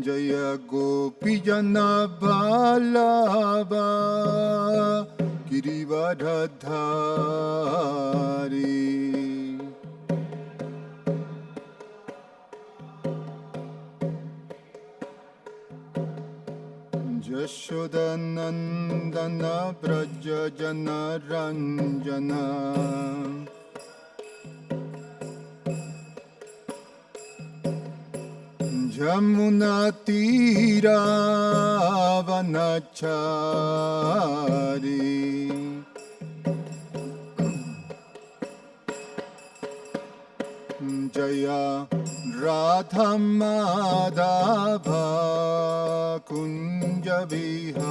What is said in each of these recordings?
Jaya Gopijana Ballabha Girivardhari Yashodanandana Braja Jana Ranjana Jamuna Tira Vanachari Jaya Radha Madhava Kunja Vihari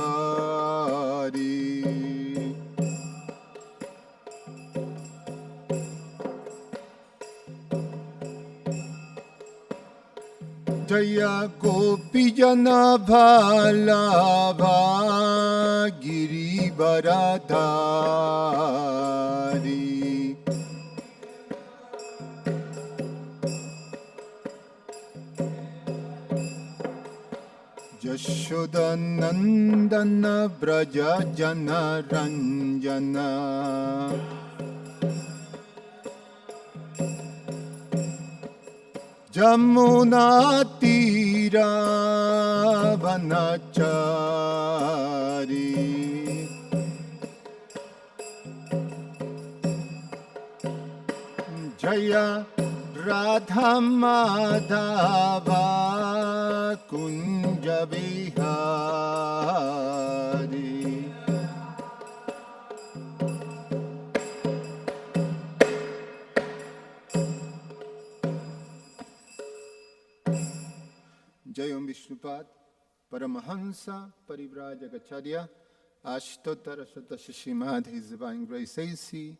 Jaya Gopijana Ballabha Girivardhari Yashodanandana Braja Jana Ranjana Jamuna Tira Vanachari Jaya Radha Madhava Kunja Vihari Jayam Vishnupad Paramahansa Parivrajagacharya Ashtotara Shatasya Srimad His Divine Grace A.C.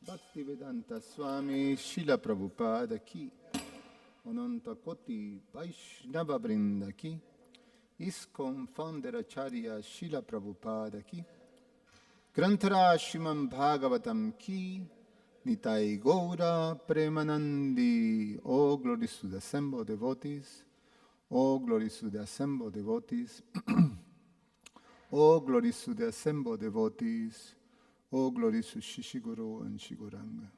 Bhaktivedanta Swami Srila Prabhupada Ki Ananta Koti Vaishnava Vrinda Ki ISKCON Founder Acharya Srila Prabhupada Ki Grantara Srimad Bhagavatam Ki Nitai Gaura Premanandi. Oh, glories to the assembled devotees. Oh, glories to the assembled devotees. Oh, glories to the assembled devotees. Oh, glories to Shishiguru and Shiguranga.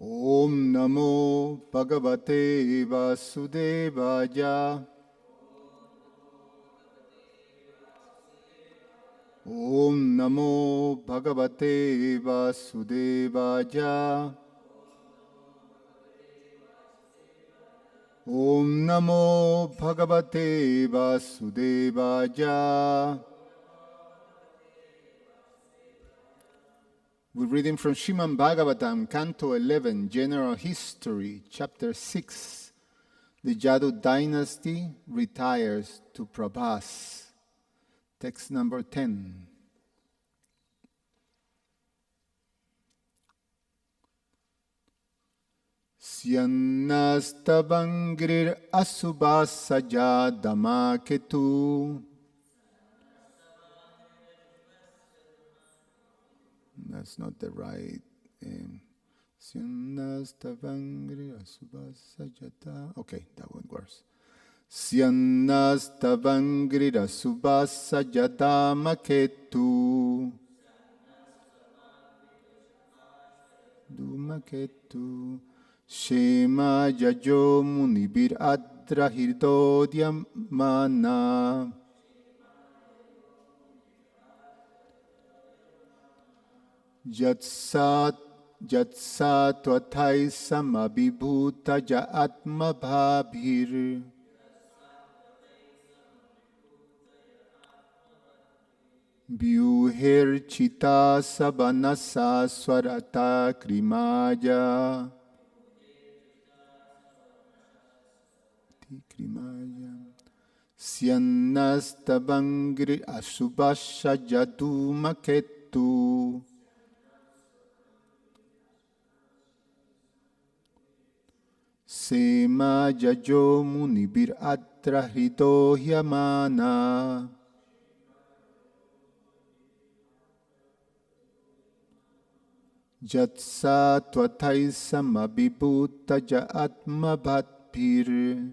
Om Namo Bhagavate Vasudevaya. Om Namo Bhagavate Vasudevaya. Om Namo Bhagavate Vasudevaya. We're reading from Srimad Bhagavatam, Canto 11, General History, Chapter 6. The Yadu dynasty retires to Prabhas. Text number 10. Syannastavangrir asubhasaja damaketu. That's not the right. Syannastavangrir asubhasajata. Okay, that one works. Syannastavangrir asubhasajata maketu. Dumaketu. Shema Jajo Munibir Adra Hirdodyam Mana. Jatsat Tvathai Samabhibhuta Jaatma Bhabhir. Vyuher Chita Sabanasa Swarata Krimaya. Syannastavangri asubhasha jadu maketu. Sema jajo munibir atrahito yamana. Jatsa tvathai samabhibhuta ja atma bhatbhir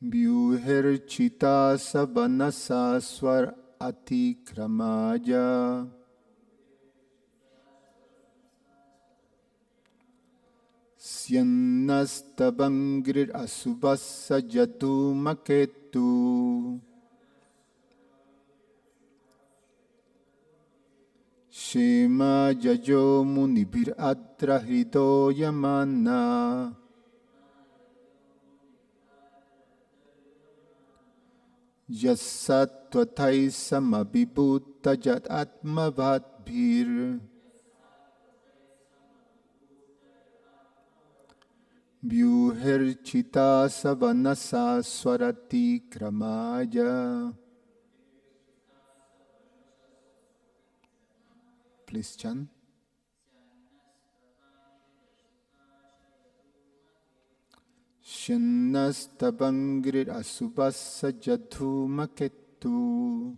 vyuherchita savanasa swar atikramaja Syanastabangrir asubassa jatu maketu Shema jajo munibhir adrahido yamana Yasattvathai samabhibhuta jat atmavadbhir Vyuherchita savanasa swarati kramaya. Please chant. Shannastabangrir asubassa jadhu maketu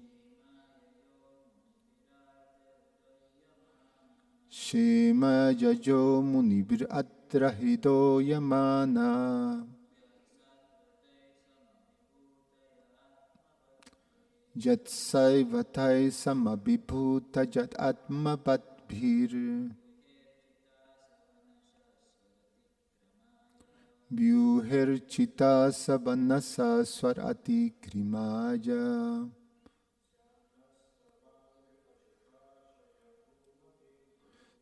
Shema jajo munibir adrahido yamana Jatsaivathai samabhibhuta jat atma badbhir Vyuherchita savanasa swarati krimaja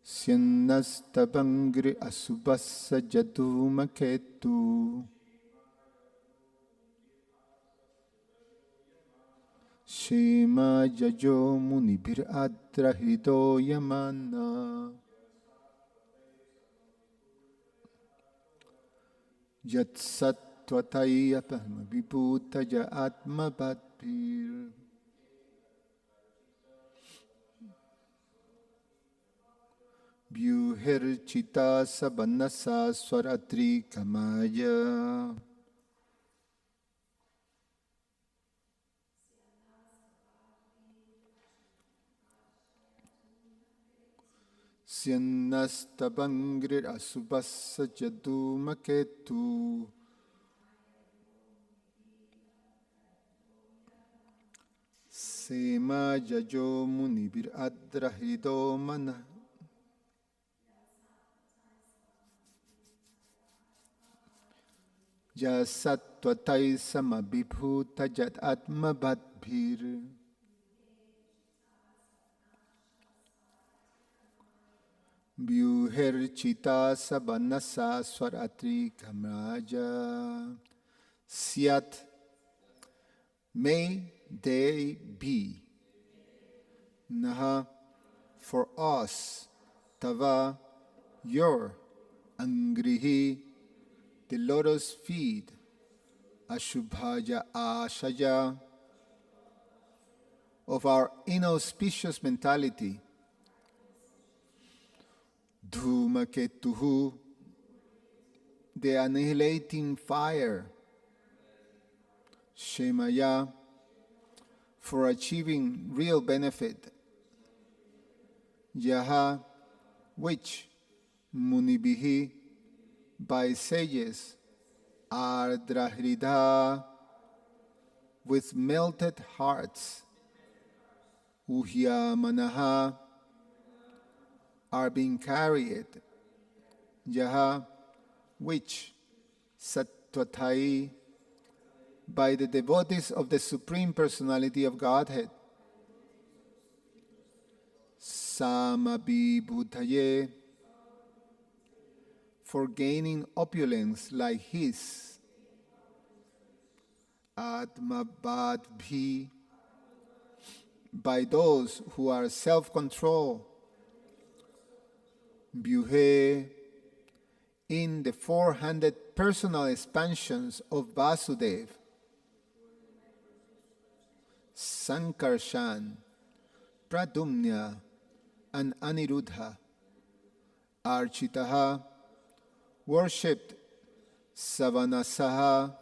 Syanastabangri asubassa jatu maketu Shema jajo munibhir adrahido yamana Jatsatvatai apahma vibhuta ja atma bhatbhir Vyuherchita savanasa swaratri kamaya. Syanastabangrir asubassa jadu maketu Sema jajo munibir adrahido mana Jasattvatai samabhibhuta jat atma bhatbhir Vyuherchita savanasa swaratri kamraja Syat, may they be Naha, for us Tava, your Angrihi, the lotus feet Ashubhaja Ashaya of our inauspicious mentality Dhumaketuhu, the annihilating fire Shemaya, for achieving real benefit Yaha, which Munibihi, by sages Ardrahrida, with melted hearts Uhya Manaha, are being carried Yaha, which Sattvatai, by the devotees of the Supreme Personality of Godhead Samabhibhutaye, for gaining opulence like his Atmabhadbhi, by those who are self-controlled Vyuhe, in the 400 personal expansions of Vasudeva Sankarshan, Pradumnya, and Aniruddha Architaha, worshipped Savanasaha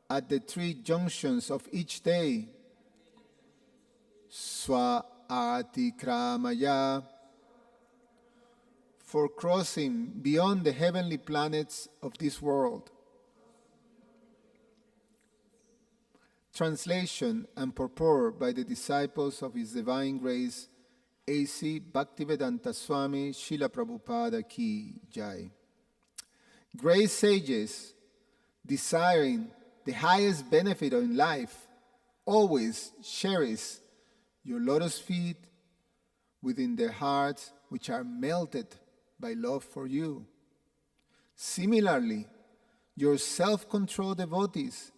at the three junctions of each day swa atikramaya, for crossing beyond the heavenly planets of this world. Translation and purport by the disciples of His Divine Grace, A.C. Bhaktivedanta Swami Srila Prabhupada Ki Jai. Great sages, desiring the highest benefit in life, always cherish your lotus feet within their hearts, which are melted by love for you. Similarly, your self-controlled devotees,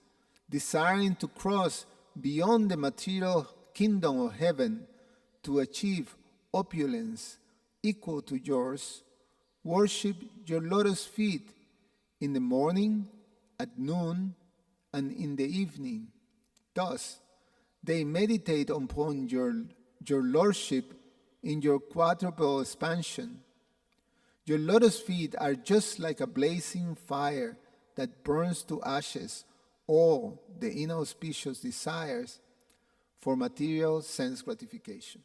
desiring to cross beyond the material kingdom of heaven to achieve opulence equal to yours, worship your lotus feet in the morning, at noon, and in the evening. Thus, they meditate upon your lordship in your quadruple expansion. Your lotus feet are just like a blazing fire that burns to ashes all the inauspicious desires for material sense gratification.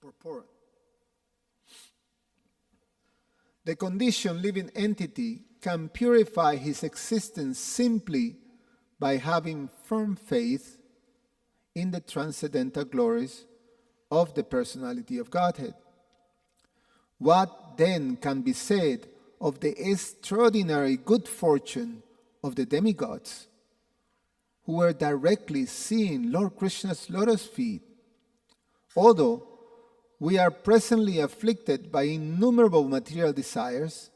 Purport. The conditioned living entity can purify his existence simply by having firm faith in the transcendental glories of the personality of Godhead. What then can be said of the extraordinary good fortune of the demigods, who were directly seeing Lord Krishna's lotus feet? Although we are presently afflicted by innumerable material desires,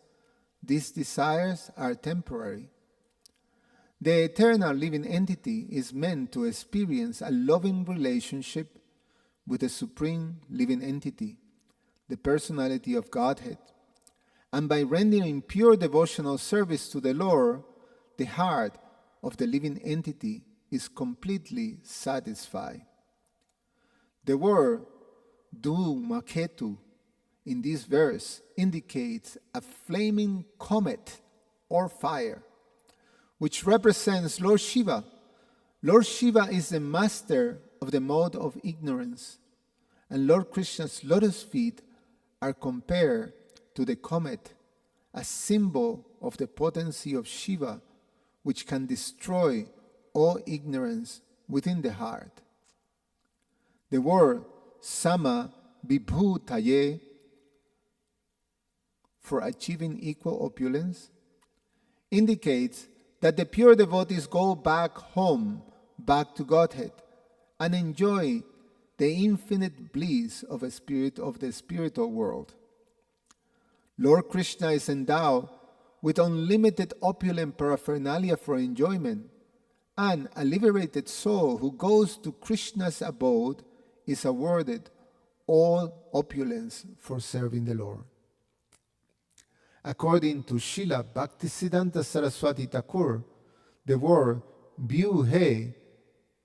these desires are temporary. The eternal living entity is meant to experience a loving relationship with the supreme living entity, the personality of Godhead, and by rendering pure devotional service to the Lord, the heart of the living entity is completely satisfied. The word Dhumaketu in this verse indicates a flaming comet or fire, which represents Lord Shiva. Lord Shiva is the master of the mode of ignorance, and Lord Krishna's lotus feet are compared to the comet, a symbol of the potency of Shiva, which can destroy all ignorance within the heart. The word Sama Vibhutaye, for achieving equal opulence, indicates that the pure devotees go back home, back to Godhead, and enjoy the infinite bliss of the spiritual world. Lord Krishna is endowed with unlimited opulent paraphernalia for enjoyment, and a liberated soul who goes to Krishna's abode is awarded all opulence for serving the Lord. According to Srila Bhaktisiddhanta Saraswati Thakur, the word Vyuhe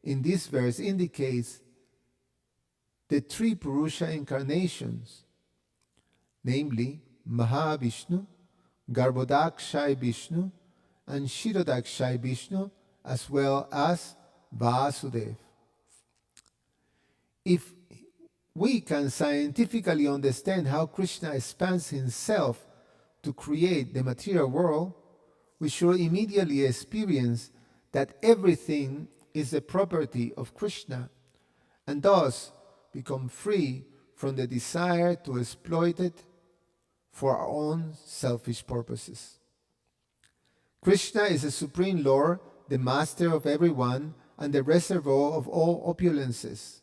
in this verse indicates the three Purusha incarnations, namely Mahavishnu, Garbhodakshay Vishnu, and Shirodakshay Vishnu, as well as Vasudev. If we can scientifically understand how Krishna expands himself to create the material world, we should immediately experience that everything is the property of Krishna, and thus become free from the desire to exploit it for our own selfish purposes. Krishna is the Supreme Lord, the Master of everyone, and the reservoir of all opulences.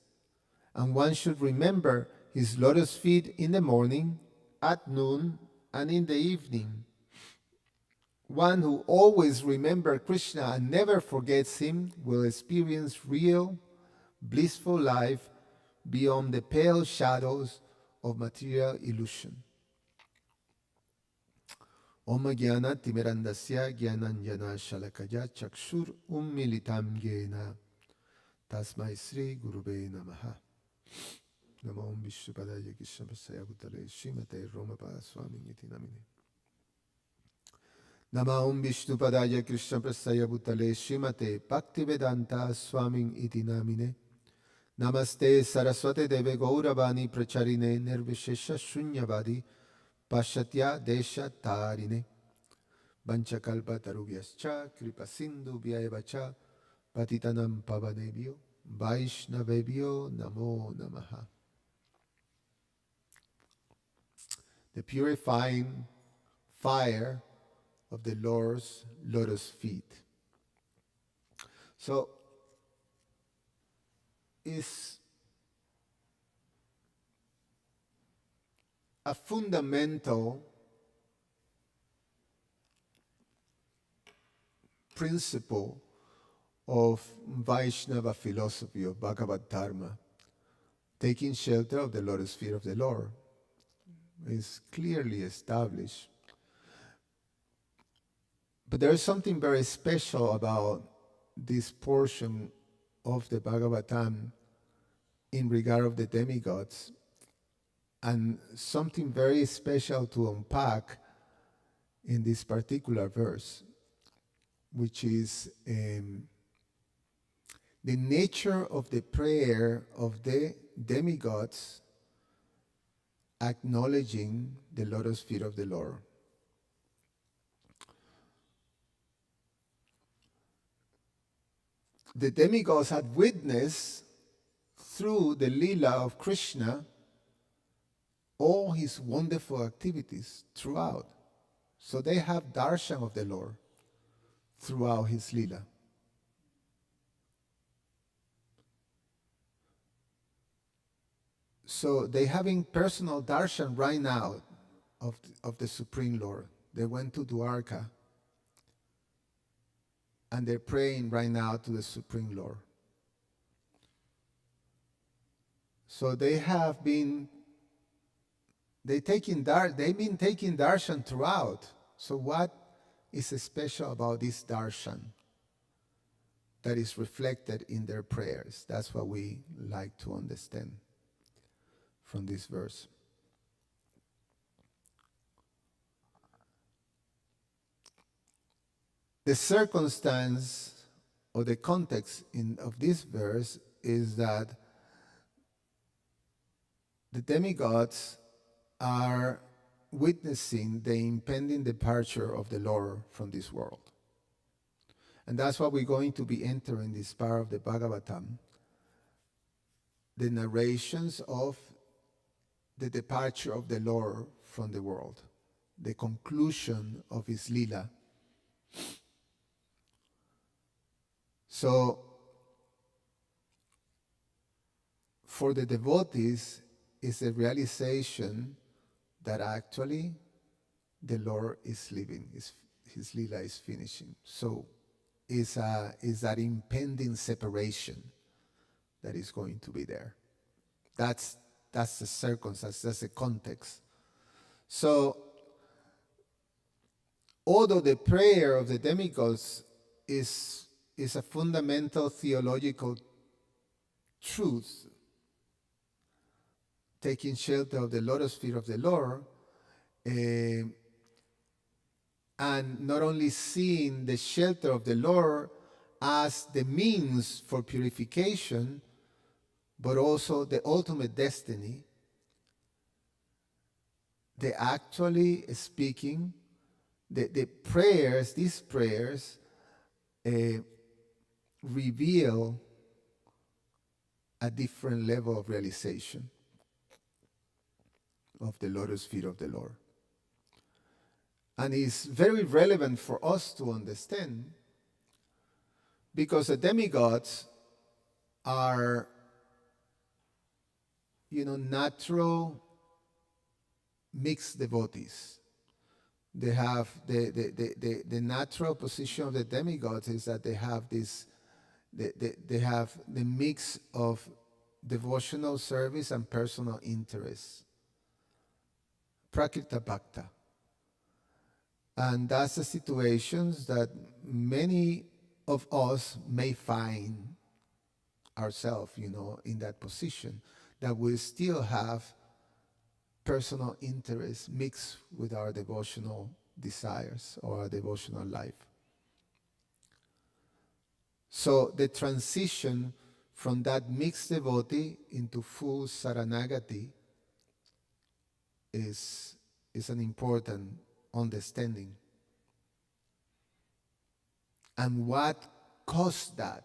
And one should remember his lotus feet in the morning, at noon, and in the evening. One who always remembers Krishna and never forgets him will experience real, blissful life beyond the pale shadows of material illusion. Om Jnana Timirandasya Jnananjana Shalakaya Chakshur Ummilitam Jena Tasmai Sri Gurube Namaha. Namo Om Vishnupadaya Krishna Prasaya Bhutale Srimate Romapada Swami Iti Namine. Namo Om Vishnupadaya Krishna Prasaya Bhutale Srimate Bhaktivedanta Swami Iti Namine. Namaste Saraswate Deve Gauravani Pracharine Nirvishesha Shunyavadi Pashatya Desha Tarine Vanchakalpa Tarubhyascha Kripa Sindhu Vyayevacha Patitanam Pavanebhyo Vaishnavebhyo Namo Namaha. The purifying fire of the Lord's lotus feet. So, is a fundamental principle of Vaishnava philosophy of Bhagavad Dharma, taking shelter of the lotus feet of the Lord, is clearly established. But there is something very special about this portion of the Bhagavatam in regard of the demigods, and something very special to unpack in this particular verse, which is the nature of the prayer of the demigods acknowledging the lotus feet of the Lord. The demigods had witnessed through the Leela of Krishna all his wonderful activities throughout. So they have darshan of the Lord throughout his Leela. So they having personal darshan right now of the Supreme Lord. They went to Dwarka and they're praying right now to the Supreme Lord. So they've been taking darshan throughout. So what is special about this darshan that is reflected in their prayers? That's what we like to understand from this verse. The circumstance or the context of this verse is that the demigods are witnessing the impending departure of the Lord from this world. And that's what we're going to be entering this part of the Bhagavatam. The narrations of the departure of the Lord from the world. The conclusion of his Leela. So, for the devotees, it's a realization that actually the Lord is leaving, his Leela is finishing. So, is that impending separation that is going to be there. That's the circumstance, that's the context. So, although the prayer of the demigods is a fundamental theological truth, taking shelter of the lotus feet of the Lord, and not only seeing the shelter of the Lord as the means for purification, but also the ultimate destiny, they actually speaking, these prayers reveal a different level of realization of the lotus feet of the Lord. And it's very relevant for us to understand, because the demigods are, natural mixed devotees. They have the natural position of the demigods is that they have they have the mix of devotional service and personal interest. Prakrita Bhakta. And that's the situations that many of us may find ourselves, in that position, that we still have personal interest mixed with our devotional desires or our devotional life. So the transition from that mixed devotee into full Saranagati is an important understanding. And what caused that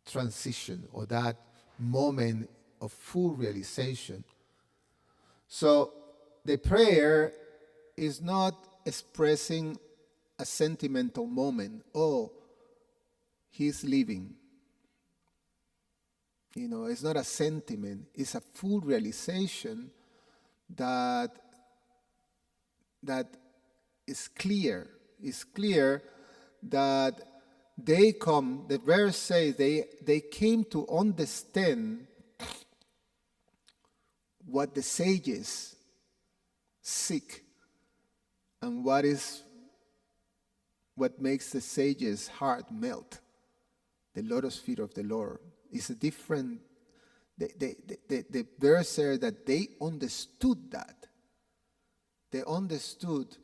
transition or that moment of full realization? So the prayer is not expressing a sentimental moment. Oh, he's leaving. It's not a sentiment. It's a full realization that is clear. It's clear that the verse says they came to understand what the sages seek and what makes the sages' heart melt. The lotus feet of the Lord is a different. The verse says that they understood that. They understood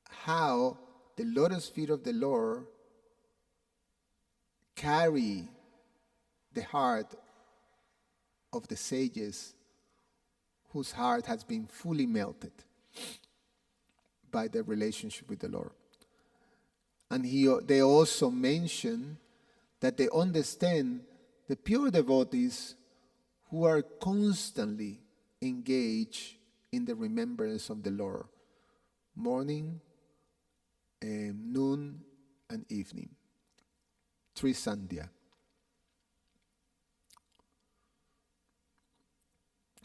how the lotus feet of the Lord carry the heart of the sages whose heart has been fully melted by their relationship with the Lord. And they also mention that they understand the pure devotees who are constantly engaged in the remembrance of the Lord, morning, noon, and evening. Trisandhya.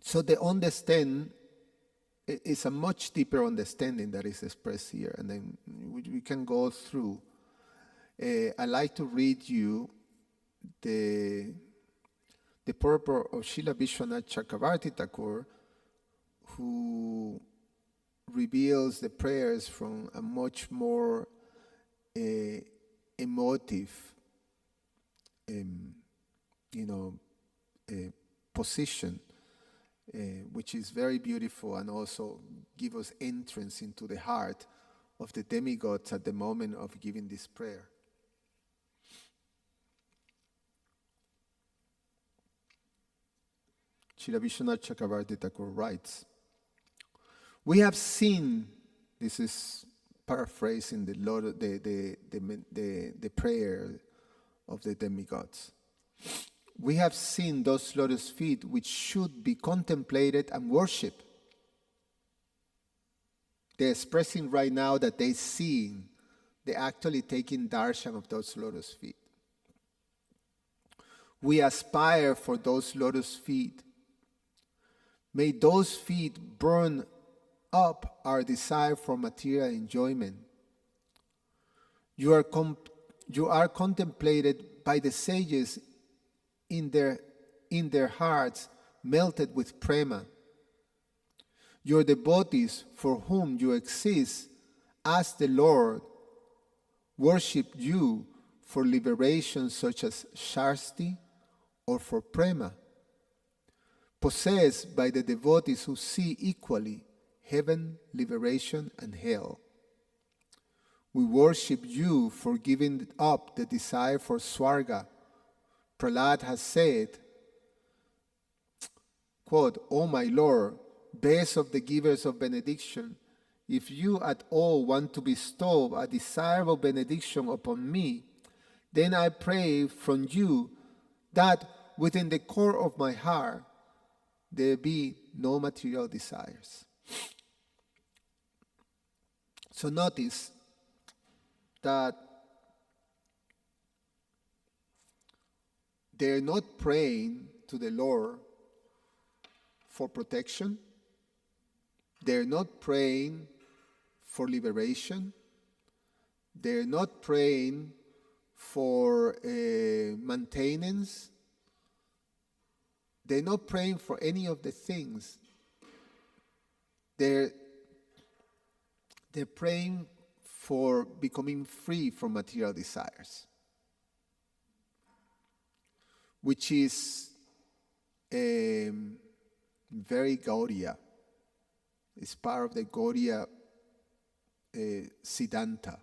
So they understand. It's a much deeper understanding that is expressed here, and then we can go through. I'd like to read you the purport of Srila Vishwanath Chakravarti Thakur, who reveals the prayers from a much more emotive, position. Which is very beautiful and also give us entrance into the heart of the demigods at the moment of giving this prayer. Srila Vishwanath Chakravarti Thakur writes, "We have seen," this is paraphrasing the prayer of the demigods, "we have seen those lotus feet which should be contemplated and worshipped." They're expressing right now that they're seeing, they're actually taking darshan of those lotus feet. "We aspire for those lotus feet. May those feet burn up our desire for material enjoyment. You are contemplated by the sages in their hearts melted with prema. Your devotees for whom you exist, as the Lord, worship you for liberation such as Shasti or for prema, possessed by the devotees who see equally heaven, liberation, and hell. We worship you for giving up the desire for Swarga. Prahlad has said, quote, "O my Lord, best of the givers of benediction, if you at all want to bestow a desirable benediction upon me, then I pray from you that within the core of my heart there be no material desires." So notice that they're not praying to the Lord for protection. They're not praying for liberation. They're not praying for maintenance. They're not praying for any of the things. They're praying for becoming free from material desires, which is very Gaudiya. It's part of the Gaudiya Siddhanta.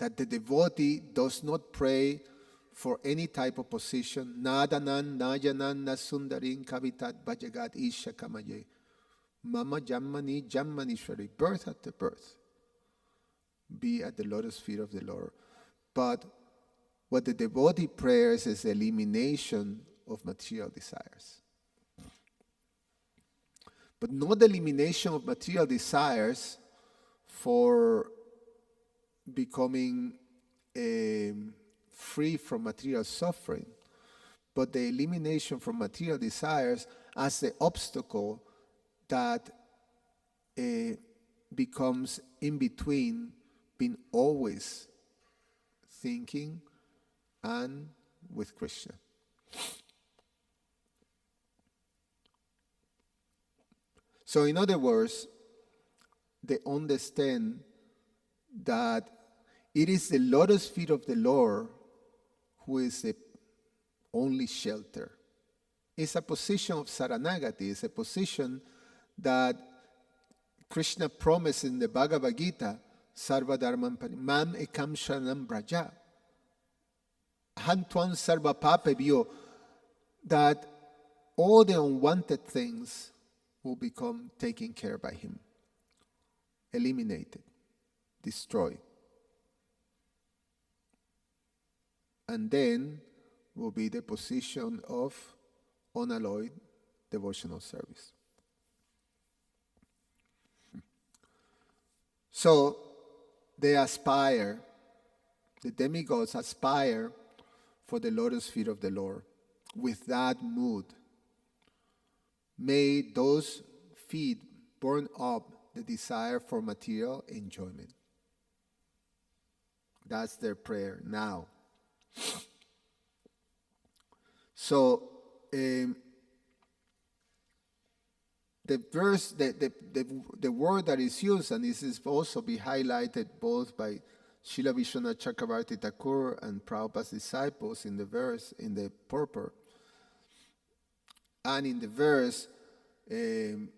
that the devotee does not pray for any type of position. Nadanan, najanan, nasundarin, kavitat, bhajagat, isha, kamaye. Mama jammani, jammanishwari. Birth after birth. Be at the lotus feet of the Lord. But what the devotee prays is elimination of material desires. But not the elimination of material desires for becoming free from material suffering, but the elimination from material desires as the obstacle that becomes in between being always thinking and with Krishna. So in other words, they understand that it is the lotus feet of the Lord who is the only shelter. It's a position of Saranagati. It's a position that Krishna promised in the Bhagavad Gita, Sarva Dharman Mam Ekam Sharanam Braja. Hantuan Sarva Papebyo, that all the unwanted things will become taken care by him, eliminated, destroyed. And then will be the position of unalloyed devotional service. So they aspire, the demigods aspire for the lotus feet of the Lord with that mood. May those feet burn up the desire for material enjoyment. That's their prayer now. So the verse, the word that is used, and this is also be highlighted both by Srila Vishwanath Chakravarti Thakur and Prabhupada's disciples in the verse, in the purport, and in the verse, here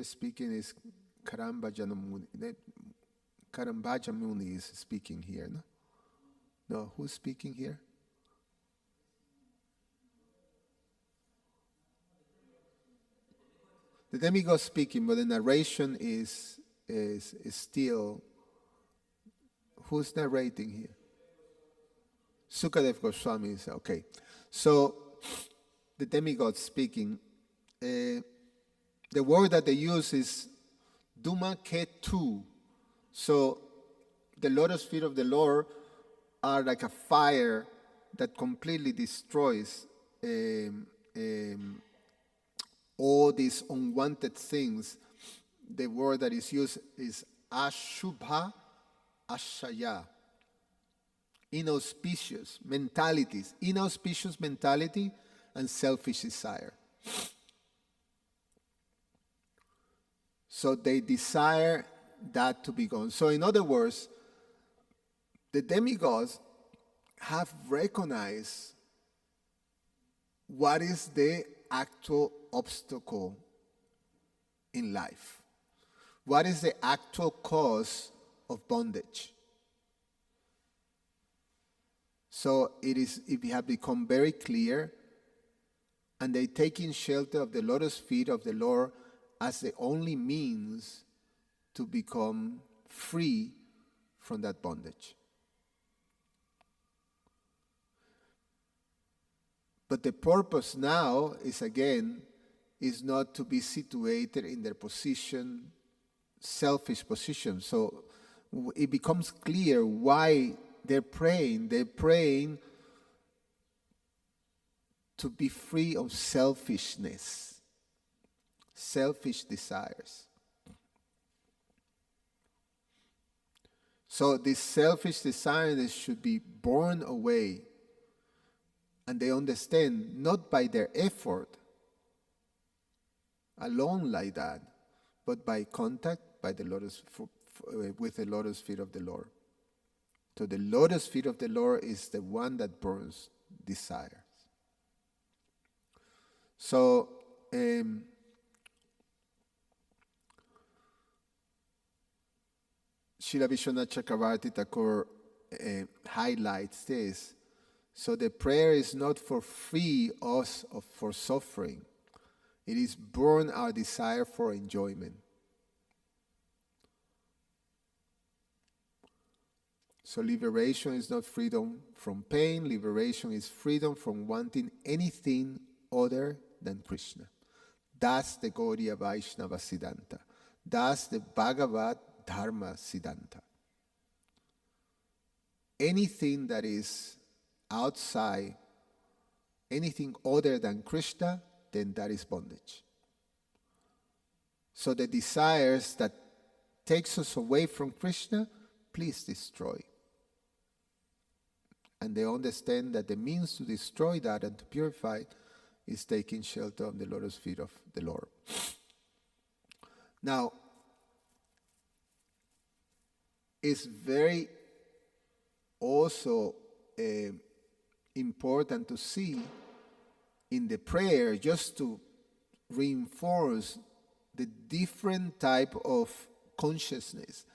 speaking is Karambaja Muni is speaking here, no? No, who's speaking here? The demigod speaking, but the narration is still, who's narrating here? Sukadev Goswami is, okay. So, the demigod speaking, the word that they use is Duma Ketu. So, the lotus feet of the Lord are like a fire that completely destroys all these unwanted things. The word that is used is Ashubha Ashaya. Inauspicious mentalities, inauspicious mentality and selfish desire. So they desire that to be gone. So in other words, the demigods have recognized what is the actual obstacle in life. What is the actual cause of bondage? So it have become very clear, and they taking shelter of the lotus feet of the Lord as the only means to become free from that bondage. But the purpose now is not to be situated in their position, selfish position. So it becomes clear why they're praying. They're praying to be free of selfishness, selfish desires. So these selfish desires should be borne away. And they understand, not by their effort alone like that, but by contact by the lotus with the lotus feet of the Lord. So the lotus feet of the Lord is the one that burns desires. So Srila Vishwanath Chakravarti Thakur highlights this. So the prayer is not for free us for suffering. It is born our desire for enjoyment. So liberation is not freedom from pain. Liberation is freedom from wanting anything other than Krishna. That's the Gaudiya Vaishnava Siddhanta. That's the Bhagavad Dharma Siddhanta. Anything that is outside, anything other than Krishna, then that is bondage. So the desires that takes us away from Krishna, please destroy. And they understand that the means to destroy that and to purify it is taking shelter on the lotus feet of the Lord. Now, it's very also important to see in the prayer, just to reinforce the different type of consciousness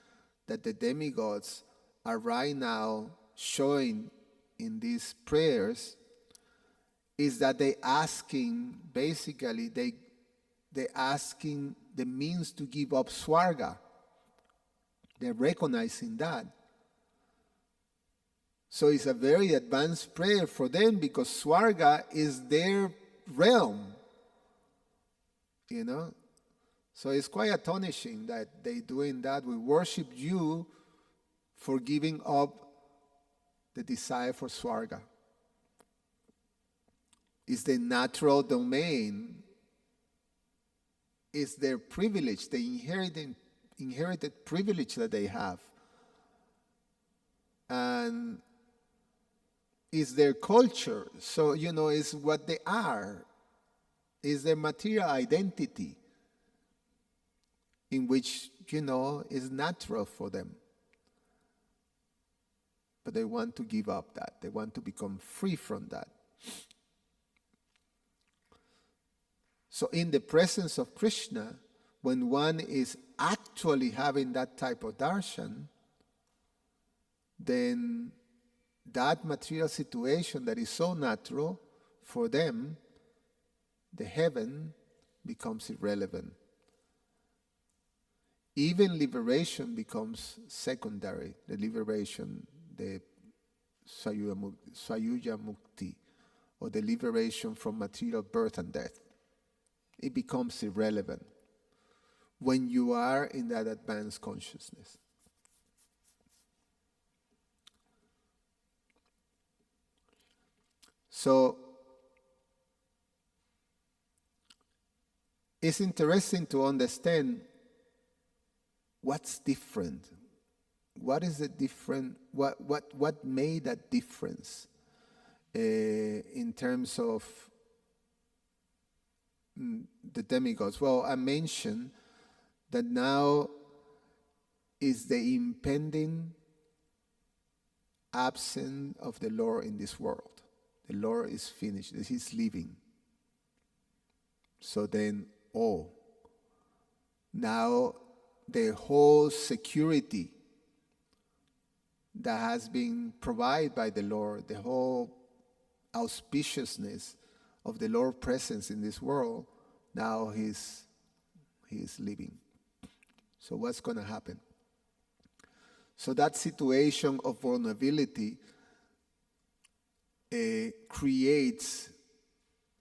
that the demigods are right now showing in these prayers, is that they asking, basically, they asking the means to give up swarga. They're recognizing that. So it's a very advanced prayer for them because swarga is their realm. You know? So it's quite astonishing that they doing that. We worship you for giving up the desire for swarga. It's the natural domain. It's their privilege, the inherited privilege that they have. And it's their culture. So, it's what they are. It's their material identity in which, is natural for them. But they want to give up that. They want to become free from that. So in the presence of Krishna, when one is actually having that type of darshan, then that material situation that is so natural for them, the heaven, becomes irrelevant. Even liberation becomes secondary. The liberation, the Sayuja Mukti, or the liberation from material birth and death. It becomes irrelevant when you are in that advanced consciousness. So, it's interesting to understand what's different. What is the different? What made that difference in terms of the demigods? Well, I mentioned that now is the impending absence of the Lord in this world. The Lord is finished. He's leaving. So then, now the whole security that has been provided by the Lord, the whole auspiciousness of the Lord's presence in this world, now he's leaving. So what's going to happen? So that situation of vulnerability creates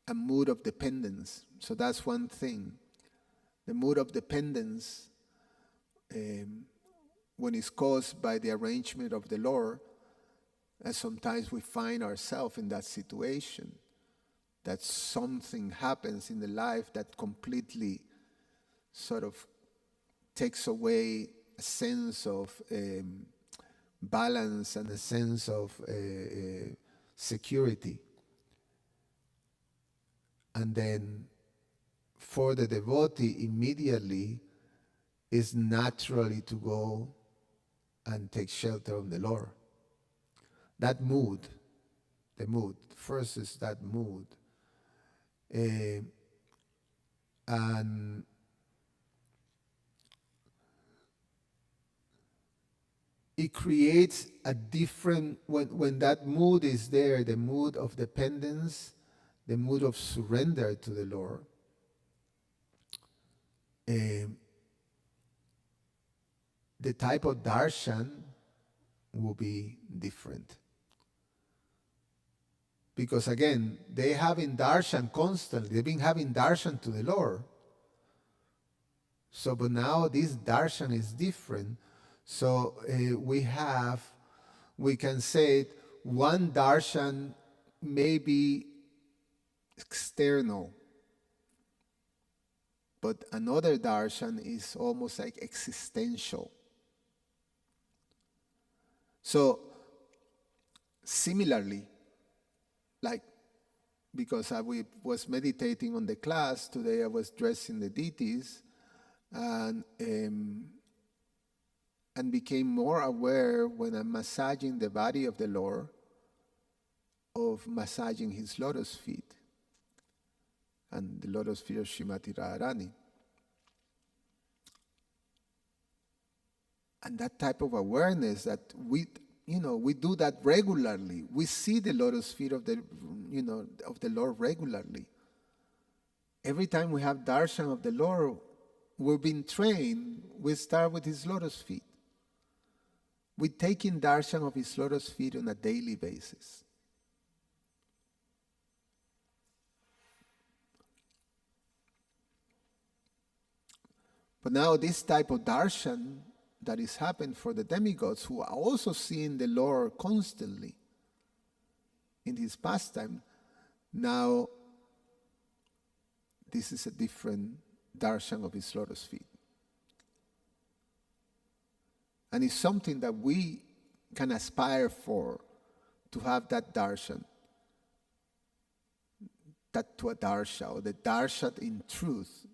a mood of dependence. So that's one thing. The mood of dependence, when it's caused by the arrangement of the Lord, and sometimes we find ourselves in that situation, that something happens in the life that completely sort of takes away a sense of balance and a sense of security. And then for the devotee, immediately is naturally to go and take shelter of the Lord. That mood, first is that mood. And it creates a different, when that mood is there, the mood of dependence, the mood of surrender to the Lord, the type of darshan will be different. Because again, they having darshan constantly. They've been having darshan to the Lord. So, but now this darshan is different. So we can say one darshan may be external, but another darshan is almost like existential. So, similarly, like, because I was meditating on the class today, I was dressing the deities, and became more aware when I'm massaging the body of the Lord of massaging his lotus feet and the lotus feet of Srimati Radharani. And that type of awareness that we do that regularly. We see the lotus feet of the Lord regularly. Every time we have darshan of the Lord, we're being trained. We start with his lotus feet. We're taking darshan of his lotus feet on a daily basis. But now this type of darshan that is happening for the demigods, who are also seeing the Lord constantly in his pastime, now this is a different darshan of his lotus feet. And it's something that we can aspire for, to have that darshan, tattva darsha, or the darsha in truth.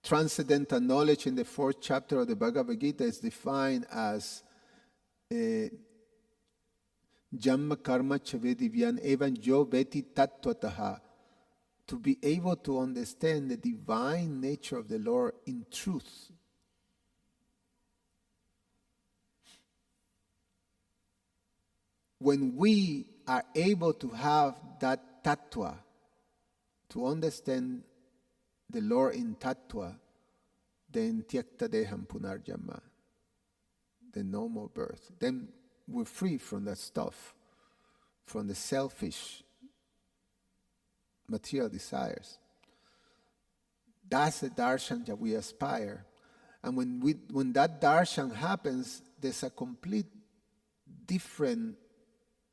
Transcendental knowledge in the 4th chapter of the Bhagavad Gita is defined as Jamma karma chavedivyan evan yo veti tattvataha, to be able to understand the divine nature of the Lord in truth. When we are able to have that tattva, to understand the Lord in tattva, then tyakta deham punarjama, then no more birth. Then we're free from that stuff, from the selfish material desires. That's the darshan that we aspire. And when that darshan happens, there's a complete different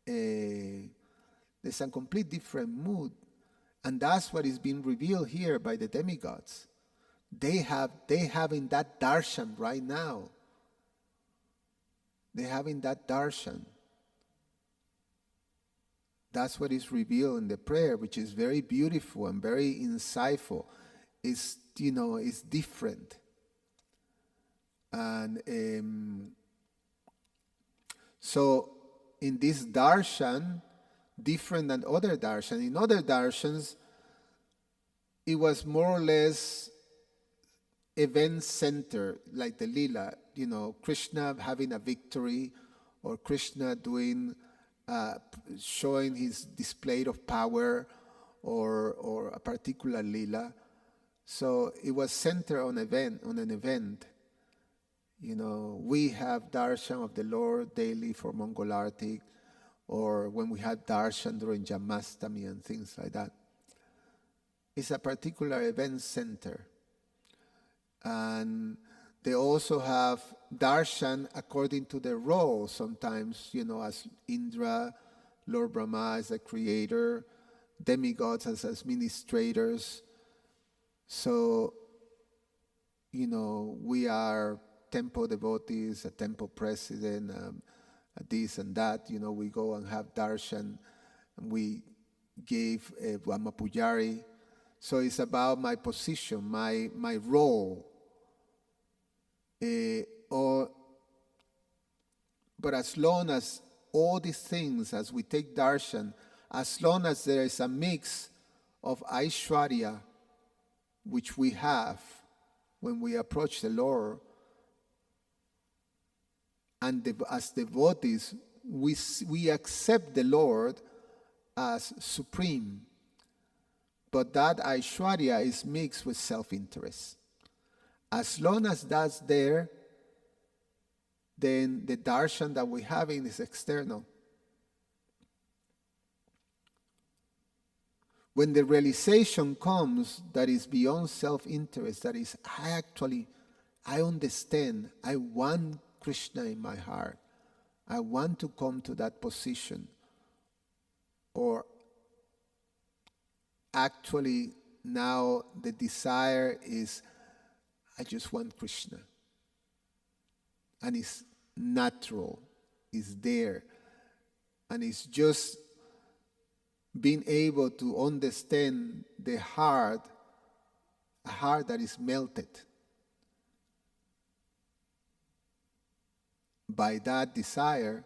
mood. And that's what is being revealed here by the demigods. They having that darshan right now. They having that darshan. That's what is revealed in the prayer, which is very beautiful and very insightful. It's different. And so in this darshan, different than other darshan. In other darshans, it was more or less event center, like the lila. Krishna having a victory, or Krishna doing, showing his display of power, or a particular lila. So it was centered on an event. We have darshan of the Lord daily for Mongol Arctic, or when we had darshan during Jamastami and things like that. It's a particular event center. And they also have darshan according to their role. Sometimes, as Indra, Lord Brahma as the creator, demigods as administrators. So, we are temple devotees, a temple president, this and that. We go and have darshan, and we gave Vama Pujari. So it's about my position, my role. But as long as all these things, as we take darshan, as long as there is a mix of Aishwarya which we have when we approach the Lord, and as devotees, we accept the Lord as supreme, but that Aishwarya is mixed with self-interest. As long as that's there, then the darshan that we have in is external. When the realization comes that is beyond self-interest, that is, I understand, I want Krishna in my heart, I want to come to that position, or actually now the desire is, I just want Krishna. And it's natural, it's there, and it's just being able to understand the heart, a heart that is melted by that desire.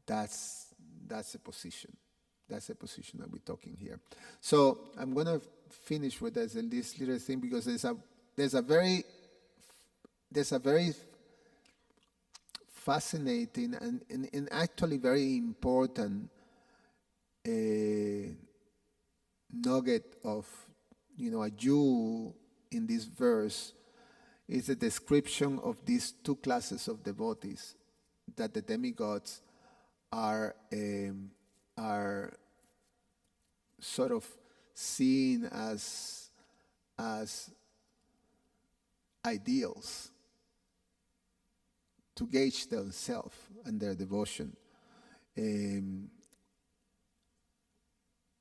That's a position. That's a position that we're talking here. So I'm going to finish with this little thing, because there's a very fascinating and actually very important nugget of, a jewel in this verse. Is a description of these two classes of devotees that the demigods are sort of seen as ideals to gauge themselves and their devotion.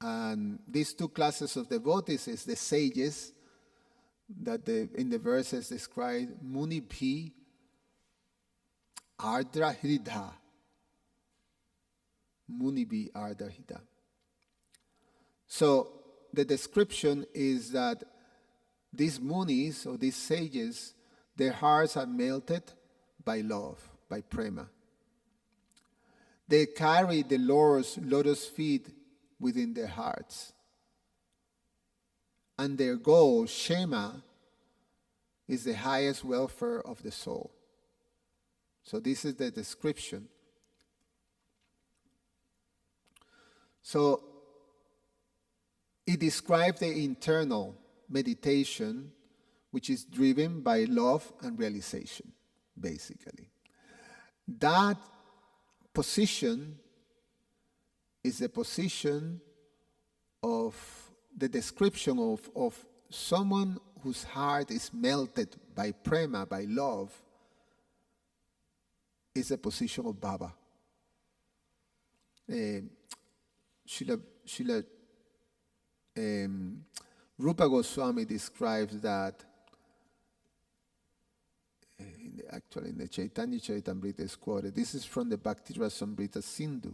And these two classes of devotees is the sages that in the verses describe Munibhi Ardra Hridha. Munibhi Ardra Hridha. So the description is that these munis, or these sages, their hearts are melted by love, by prema. They carry the Lord's lotus feet within their hearts. And their goal, Shema, is the highest welfare of the soul. So this is the description. So it describes the internal meditation, which is driven by love and realization, basically. That position is the position of the description of someone whose heart is melted by prema, by love, is a position of Baba. Srila Rupa Goswami describes that, actually in the Chaitanya Charitamrita is quoted. This is from the Bhakti Rasamrita Sindhu.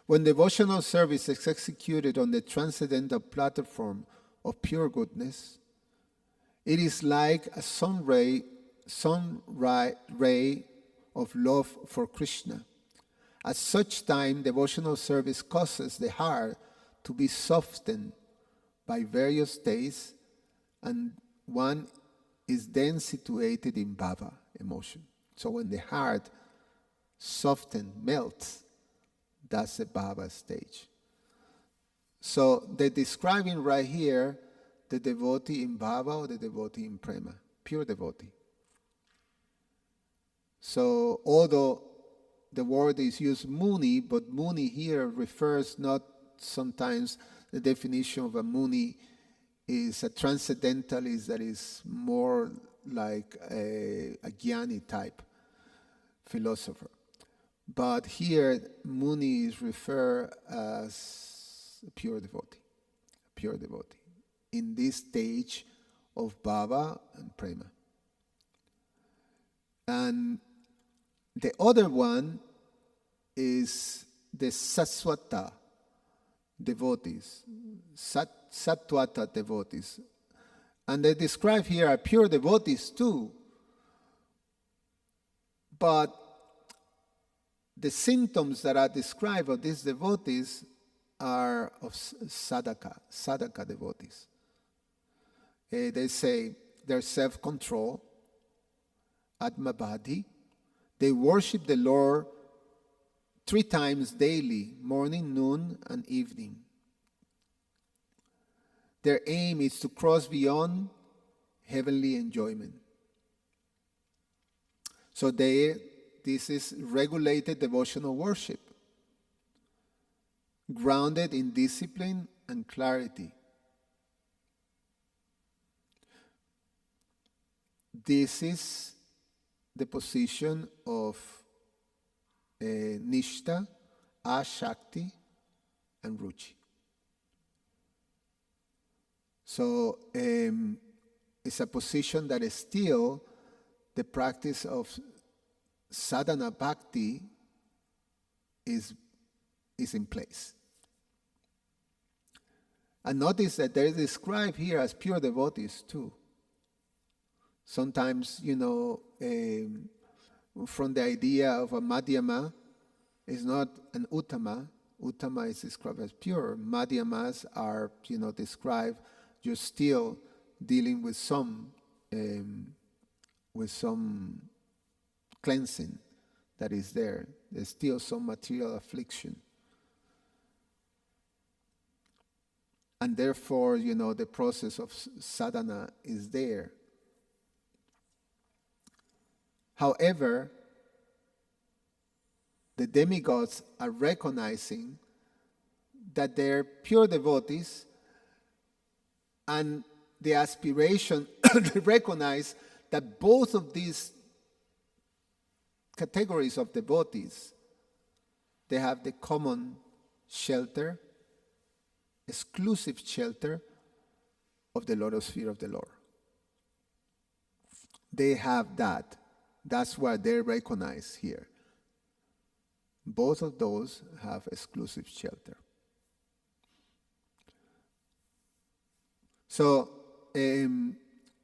When devotional service is executed on the transcendental platform of pure goodness, it is like a sun ray of love for Krishna. At such time, devotional service causes the heart to be softened by various states, and one is then situated in bhava, emotion. So when the heart softens, melts, that's the bhava stage. So they're describing right here the devotee in bhava or the devotee in prema, pure devotee. So although the word is used muni, but muni here refers not sometimes, the definition of a muni is a transcendentalist that is more like a jnani type philosopher. But here, muni is referred as a pure devotee, in this stage of bhava and prema. And the other one is the saswata devotees, sattvata devotees. And they describe here are pure devotees too. But the symptoms that are described of these devotees are of sadhaka devotees. They say their self-control, Atmabadi. They worship the Lord 3 times daily, morning, noon, and evening. Their aim is to cross beyond heavenly enjoyment. So this is regulated devotional worship, grounded in discipline and clarity. This is the position of Nishta, Ashakti, and Ruchi. So it's a position that is still the practice of sadhana bhakti is in place. And notice that they're described here as pure devotees too. Sometimes, from the idea of a madhyama, is not an uttama. Uttama is described as pure. Madhyamas are, described, you're still dealing with some cleansing that is there. There's still some material affliction. And therefore, the process of sadhana is there. However, the demigods are recognizing that they're pure devotees, and the aspiration, they recognize that both of these categories of devotees, they have the common shelter, exclusive shelter of the lotus feet of the Lord. They have that. That's what they recognize here. Both of those have exclusive shelter. So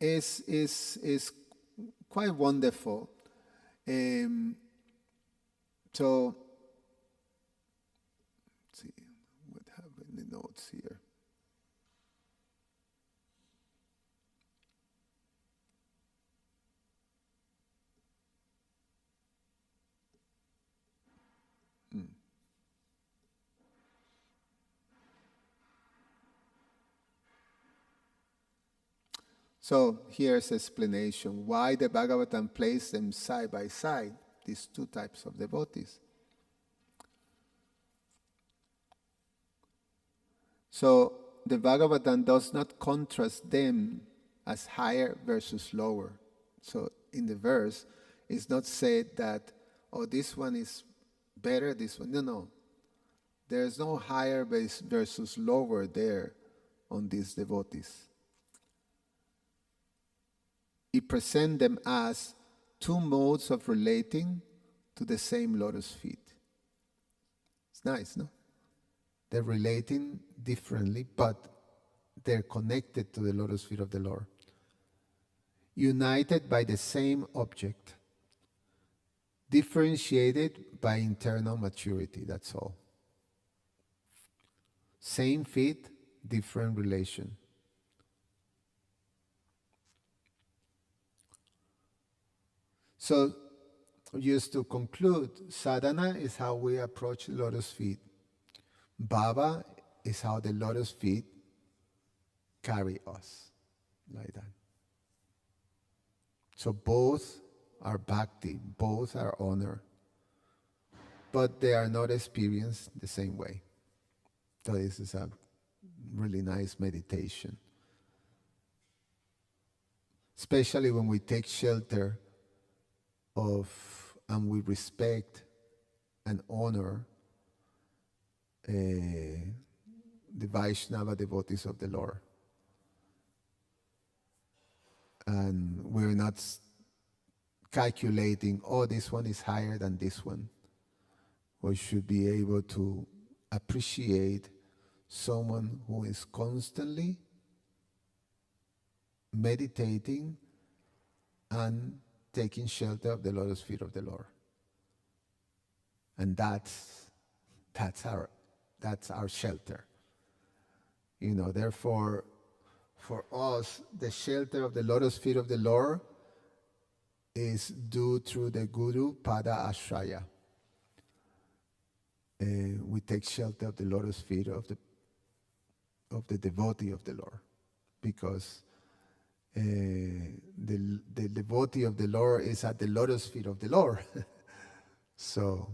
it's quite wonderful. So let's see what have in the notes here. So here's explanation why the Bhagavatam placed them side by side, these 2 types of devotees. So the Bhagavatam does not contrast them as higher versus lower. So in the verse, it's not said that, this one is better, this one. No. There's no higher versus lower there on these devotees. It presents them as 2 modes of relating to the same lotus feet. It's nice, no? They're relating differently, but they're connected to the lotus feet of the Lord. United by the same object. Differentiated by internal maturity, that's all. Same feet, different relation. So, just to conclude, sadhana is how we approach the lotus feet. Bhava is how the lotus feet carry us, like that. So both are bhakti, both are honor, but they are not experienced the same way. So this is a really nice meditation. Especially when we take shelter of, and we respect and honor the Vaishnava devotees of the Lord. And we're not calculating, this one is higher than this one. We should be able to appreciate someone who is constantly meditating and taking shelter of the lotus feet of the Lord. And that's our shelter. Therefore, For us, the shelter of the lotus feet of the Lord is due through the Guru Pada Ashraya. We take shelter of the lotus feet of the devotee of the Lord, because the devotee of the Lord is at the lotus feet of the Lord. So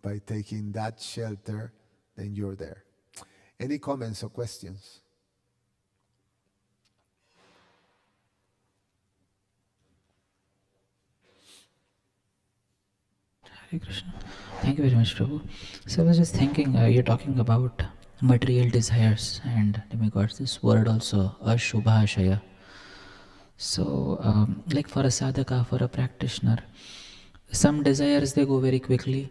by taking that shelter, then you're there. Any comments or questions? Hare Krishna. Thank you very much, Prabhu. So I was just thinking, you're talking about material desires and demigods. This word also, ashubhashaya. So, like for a sadhaka, for a practitioner, some desires they go very quickly,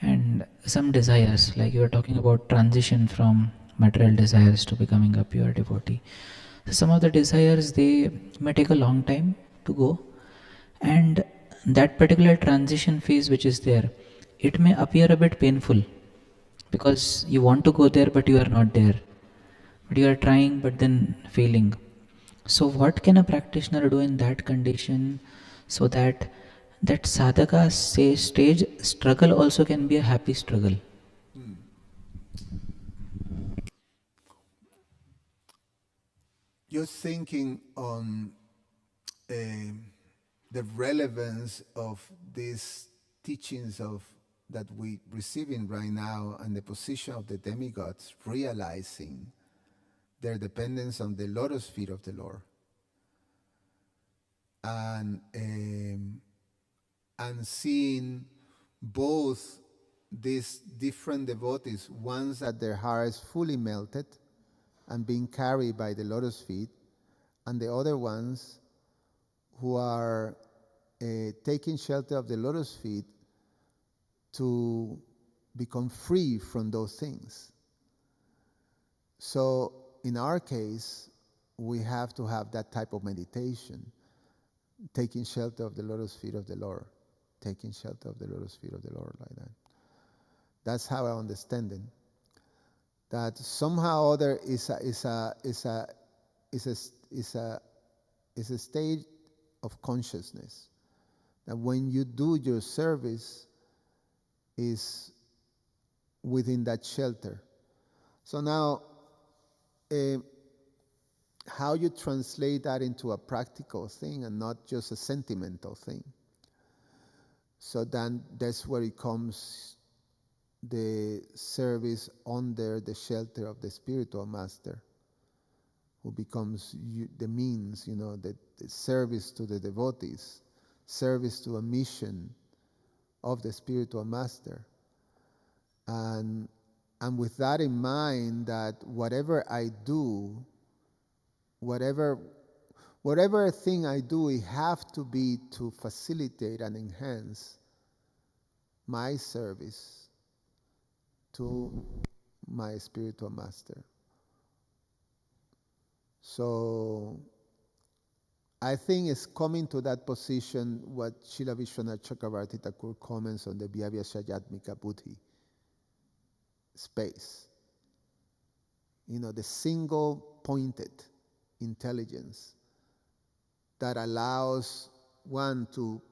and some desires, like you were talking about transition from material desires to becoming a pure devotee. So some of the desires they may take a long time to go, and that particular transition phase which is there, it may appear a bit painful because you want to go there but you are not there, but you are trying but then failing. So what can a practitioner do in that condition so that that sadhaka stage struggle also can be a happy struggle? You're thinking on the relevance of these teachings of that we receiving right now, and the position of the demigods realizing their dependence on the lotus feet of the Lord, and seeing both these different devotees, ones that their heart is fully melted and being carried by the lotus feet, and the other ones who are taking shelter of the lotus feet to become free from those things. So in our case, we have to have that type of meditation, taking shelter of the lotus feet of the Lord, taking shelter of the lotus feet of the Lord, like that. That's how I understand it. That somehow or other is a state of consciousness. That when you do your service is within that shelter. So now, how you translate that into a practical thing and not just a sentimental thing. So then that's where it comes the service under the shelter of the spiritual master, who becomes the means, the service to the devotees, service to a mission of the spiritual master. And with that in mind, that whatever I do, whatever thing I do, it have to be to facilitate and enhance my service to my spiritual master. So I think it's coming to that position what Srila Vishwanath Chakravarti Thakur comments on the Vyavasayatmika Buddhi space. The single pointed intelligence that allows one to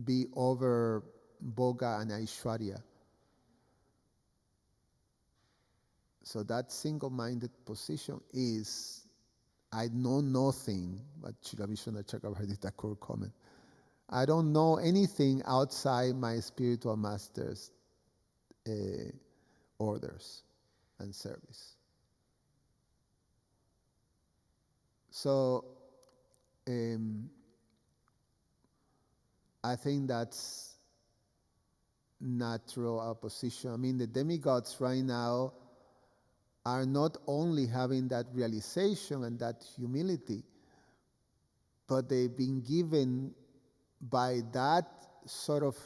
be over Bhoga and Aishwarya. So that single-minded position is, I know nothing, but Srila Vishwanath Chakravarti Thakur comment, I don't know anything outside my spiritual master's orders and service. So I think that's natural opposition. I mean, the demigods right now are not only having that realization and that humility, but they've been given by that sort of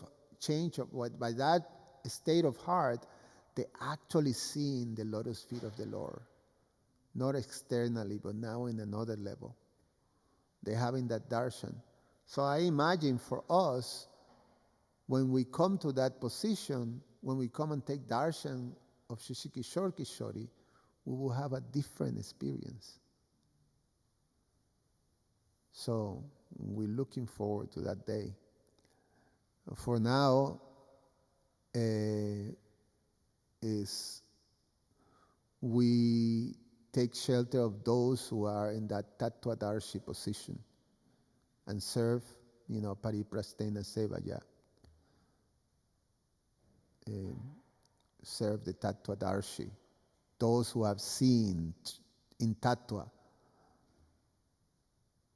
change of by that state of heart, they actually seeing the lotus feet of the Lord, not externally, but now in another level. They're having that darshan. So I imagine for us, when we come to that position, when we come and take darshan of Shishikishore Kishori, we will have a different experience. So we're looking forward to that day. For now, is we take shelter of those who are in that tattvadarshi position and serve, pariprastena sevaya. Serve the tattvadarshi, those who have seen in tattva.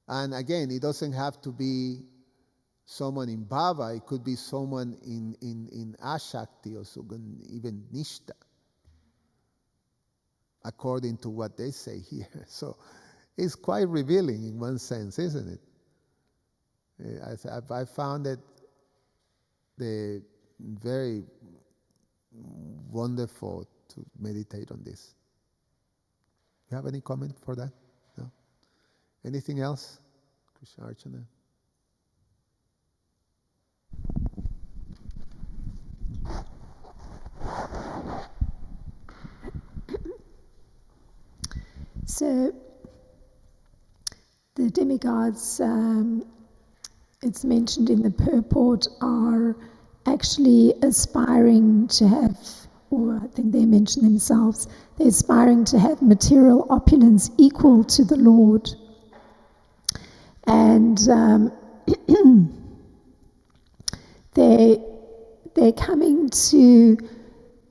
And again, it doesn't have to be someone in bhava, it could be someone in ashakti or even nishta, according to what they say here. So it's quite revealing in one sense, isn't it? I found it very wonderful to meditate on this. You have any comment for that? No? Anything else? Krishna Archana? So the demigods, it's mentioned in the purport, are actually aspiring to have, or I think they mention themselves, they're aspiring to have material opulence equal to the Lord. And they're coming to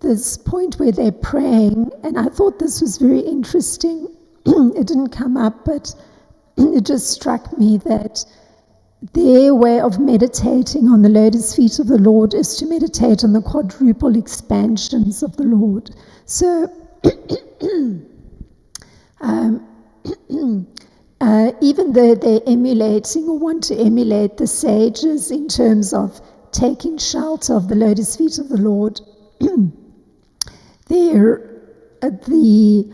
this point where they're praying, and I thought this was very interesting. It didn't come up, but it just struck me that their way of meditating on the lotus feet of the Lord is to meditate on the quadruple expansions of the Lord. So even though they're emulating or want to emulate the sages in terms of taking shelter of the lotus feet of the Lord, the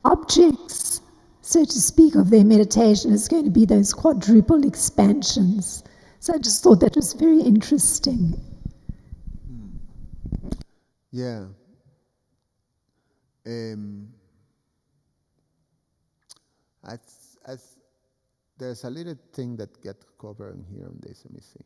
objects, so to speak, of their meditation is going to be those quadruple expansions. So I just thought that was very interesting. Yeah. There's a little thing that gets covered in here on this. Let me see.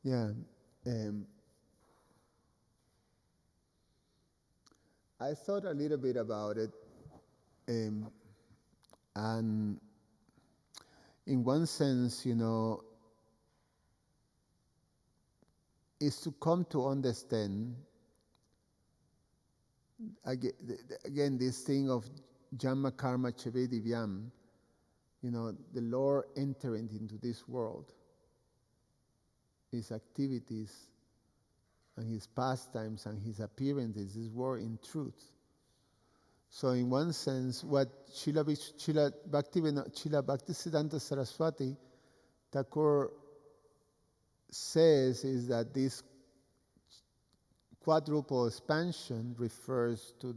Yeah. I thought a little bit about it, and in one sense, is to come to understand again this thing of Jamma Karma Cheve Divyam, the Lord entering into this world, his activities and his pastimes and his appearances, his word in truth. So in one sense, what Srila Bhaktisiddhanta Saraswati Thakur says is that this quadruple expansion refers to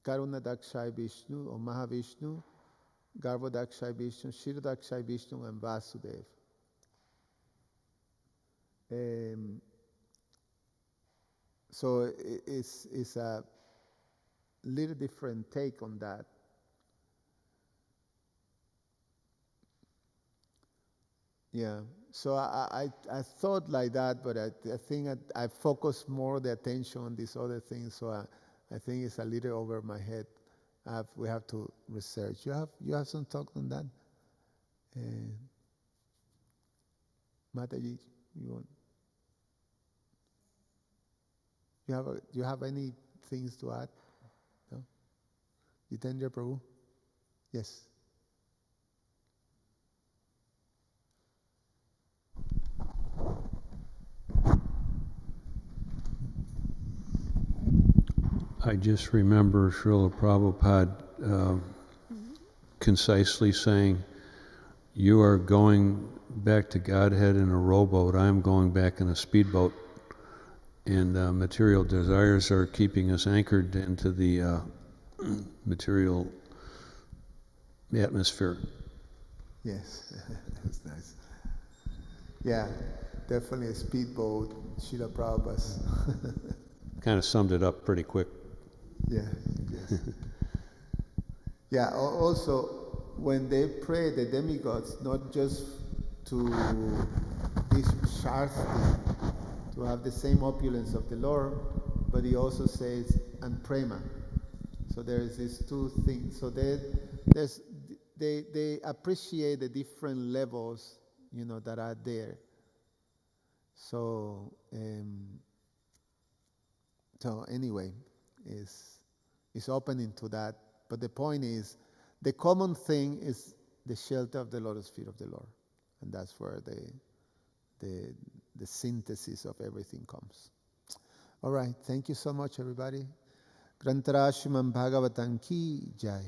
Karuna Dakshay Vishnu or Mahavishnu, Garbha Dakshay Vishnu, Shira Dakshay Vishnu, and Vasudev. So it's a little different take on that. Yeah. So I thought like that, but I think I focused more the attention on these other things. So I think it's a little over my head. We have to research. You have some talk on that, Mataji. You have any things to add? No? Jitendra Prabhu? Yes. I just remember Srila Prabhupada concisely saying, you are going back to Godhead in a rowboat, I am going back in a speedboat, and material desires are keeping us anchored into the material atmosphere. Yes, that's nice. Yeah, definitely a speedboat, Srila Prabhupada's. Kind of summed it up pretty quick. Yeah, yes. Yeah, also, when they pray the demigods, not just to this Sharsti, to have the same opulence of the Lord, but he also says, and prema. So there's these two things. So they appreciate the different levels, that are there. So, anyway, is opening to that. But the point is, the common thing is the shelter of the lotus feet of the Lord, and that's where the synthesis of everything comes. All right, thank you so much, everybody. Grantara Srimad Bhagavatam ki jai.